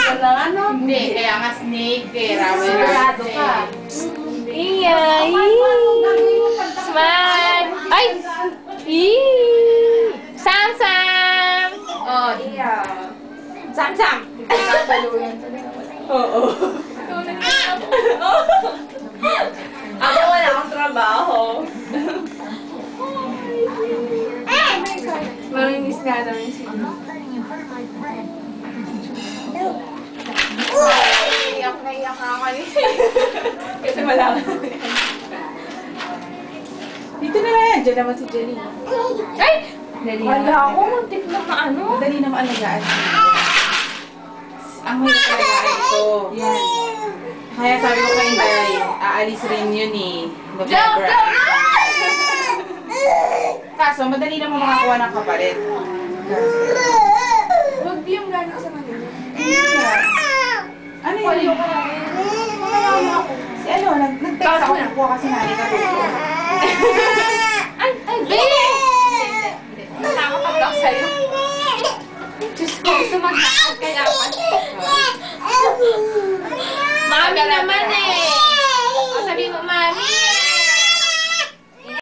Wala ano? Hindi, kaya nga snake eh. Sigurado ka. Iyay! Smile! Ay! Sam-sam! Oh, iya. Sam-sam! Oo. Ako wala akong trabaho. Mamimiss nga namin siya. Iyak na iyak na ako Kasi malaman. Dito na yan. Diyan naman si Jenny. Ay! Wala ako. Muntik na ano. Madali na maalagaan. Ang hirap alagaan ito. Yan. Kaya sabi ko kay Inday, aalis rin yun eh. November. Kaso, madali naman makakuha ng kapalit. Huwag yung gano'n sa Manila. Ano yun? Si ano, nag-text ako, kukuha kasi nani ka.